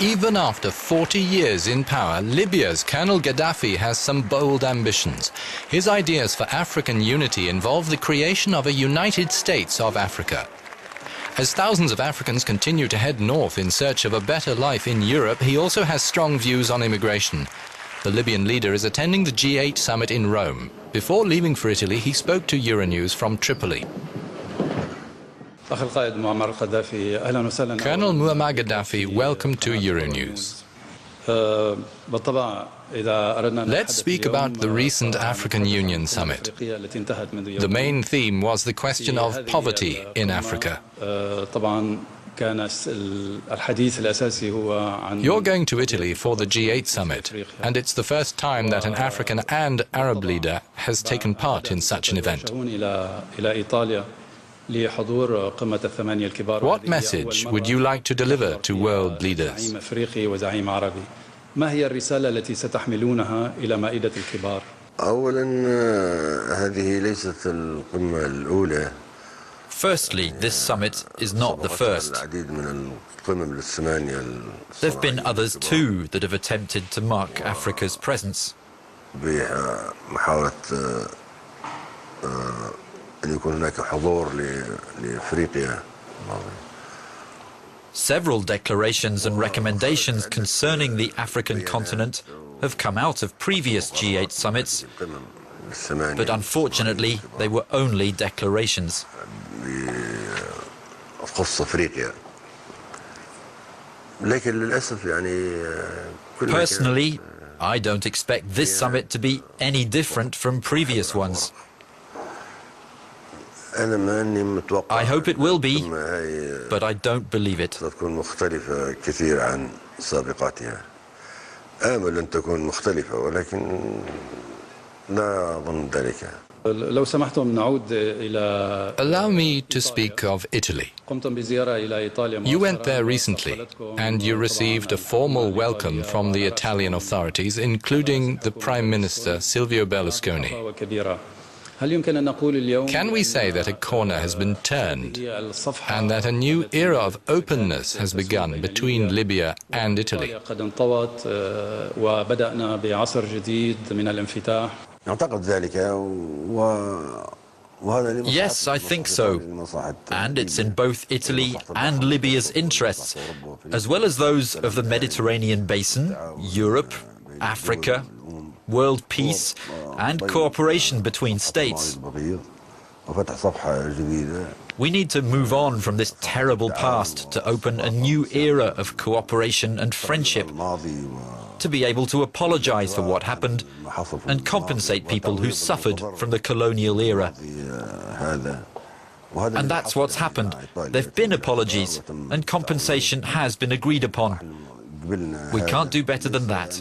Even after 40 years in power, Libya's Colonel Gaddafi has some bold ambitions. His ideas for African unity involve the creation of a United States of Africa. As thousands of Africans continue to head north in search of a better life in Europe, he also has strong views on immigration. The Libyan leader is attending the G8 summit in Rome. Before leaving for Italy, he spoke to Euronews from Tripoli. Colonel Muammar Gaddafi, welcome to Euronews. Let's speak about the recent African Union summit. The main theme was the question of poverty in Africa. You're going to Italy for the G8 summit, and it's the first time that an African and Arab leader has taken part in such an event. What message would you like to deliver to world leaders? Firstly, this summit is not the first. There have been others too that have attempted to mark Africa's presence. Several declarations and recommendations concerning the African continent have come out of previous G8 summits, but unfortunately they were only declarations. Personally, I don't expect this summit to be any different from previous ones. I hope it will be, but I don't believe it. Allow me to speak of Italy. You went there recently, and you received a formal welcome from the Italian authorities, including the Prime Minister Silvio Berlusconi. Can we say that a corner has been turned and that a new era of openness has begun between Libya and Italy? Yes, I think so. And it's in both Italy and Libya's interests, as well as those of the Mediterranean basin, Europe, Africa, world peace and cooperation between states. We need to move on from this terrible past to open a new era of cooperation and friendship, to be able to apologize for what happened and compensate people who suffered from the colonial era. And that's what's happened. There've been apologies and compensation has been agreed upon. We can't do better than that.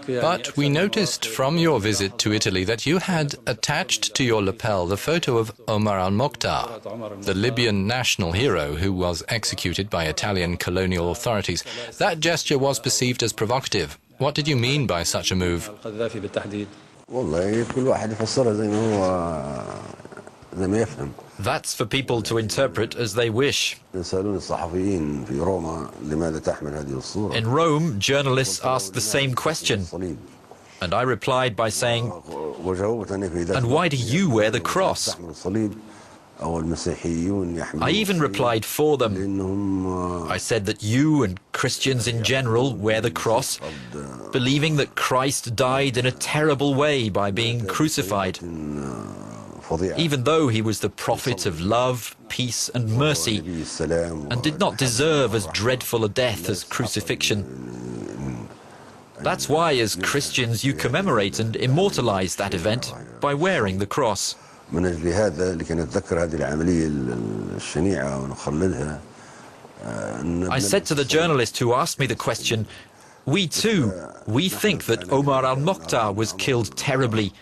But we noticed from your visit to Italy that you had attached to your lapel the photo of Omar al-Mokhtar, the Libyan national hero who was executed by Italian colonial authorities. That gesture was perceived as provocative. What did you mean by such a move? That's for people to interpret as they wish. In Rome, journalists asked the same question, and I replied by saying, "And why do you wear the cross?" I even replied for them. I said that you and Christians in general wear the cross, believing that Christ died in a terrible way by being crucified. Even though he was the prophet of love, peace and mercy, and did not deserve as dreadful a death as crucifixion. That's why, as Christians, you commemorate and immortalize that event by wearing the cross. I said to the journalist who asked me the question, we think that Omar al-Mokhtar was killed terribly.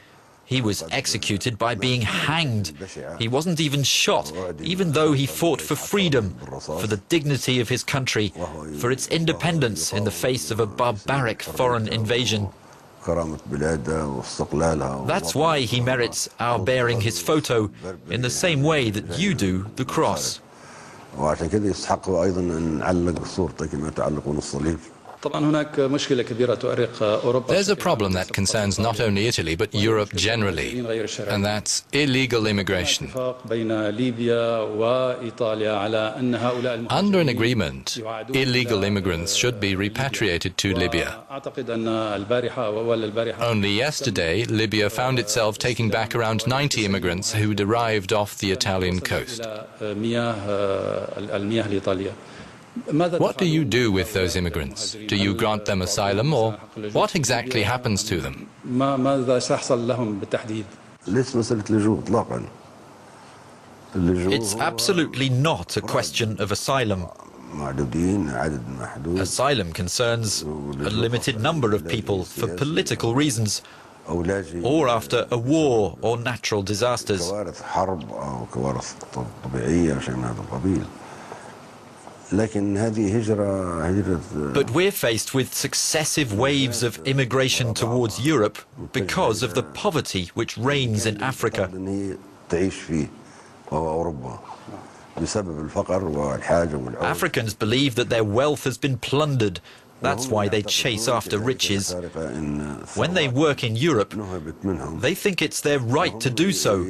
He was executed by being hanged. He wasn't even shot, even though he fought for freedom, for the dignity of his country, for its independence in the face of a barbaric foreign invasion. That's why he merits our bearing his photo in the same way that you do the cross. وعشان كده يستحقوا أيضا أن نعلق صورته كما تعلقون الصليب. There's a problem that concerns not only Italy but Europe generally, and that's illegal immigration. Under an agreement, illegal immigrants should be repatriated to Libya. Only yesterday, Libya found itself taking back around 90 immigrants who'd arrived off the Italian coast. What do you do with those immigrants? Do you grant them asylum, or what exactly happens to them? It's absolutely not a question of asylum. Asylum concerns a limited number of people for political reasons, or after a war or natural disasters. But we're faced with successive waves of immigration towards Europe because of the poverty which reigns in Africa. Africans believe that their wealth has been plundered. That's why they chase after riches. When they work in Europe, they think it's their right to do so,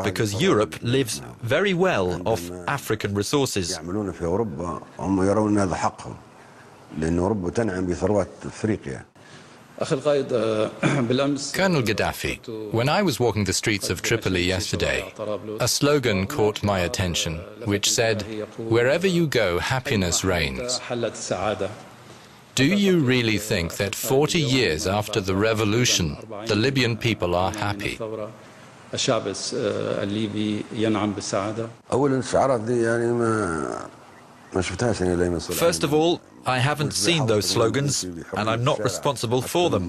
because Europe lives very well off African resources. Colonel Gaddafi, when I was walking the streets of Tripoli yesterday, a slogan caught my attention, which said, "Wherever you go, happiness reigns." Do you really think that 40 years after the revolution, the Libyan people are happy? First of all, I haven't seen those slogans, and I'm not responsible for them.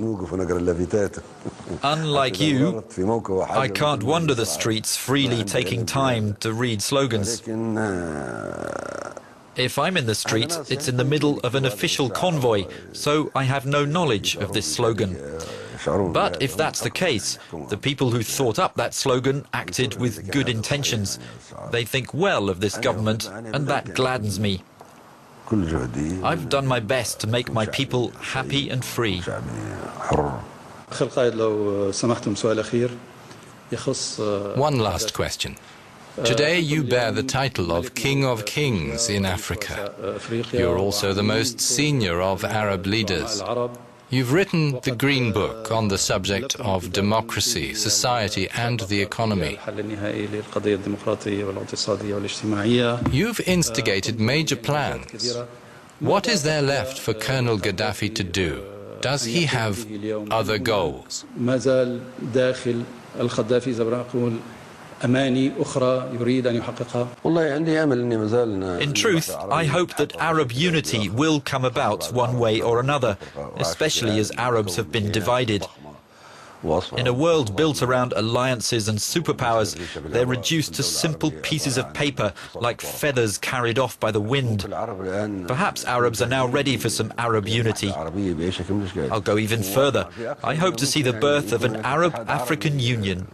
Unlike you, I can't wander the streets freely taking time to read slogans. If I'm in the street, it's in the middle of an official convoy, so I have no knowledge of this slogan. But if that's the case, the people who thought up that slogan acted with good intentions. They think well of this government, and that gladdens me. I've done my best to make my people happy and free. One last question. Today you bear the title of King of Kings in Africa. You're also the most senior of Arab leaders. You've written the Green Book on the subject of democracy, society and the economy. You've instigated major plans. What is there left for Colonel Gaddafi to do? Does he have other goals? In truth, I hope that Arab unity will come about one way or another, especially as Arabs have been divided. In a world built around alliances and superpowers, they're reduced to simple pieces of paper, like feathers carried off by the wind. Perhaps Arabs are now ready for some Arab unity. I'll go even further. I hope to see the birth of an Arab-African Union.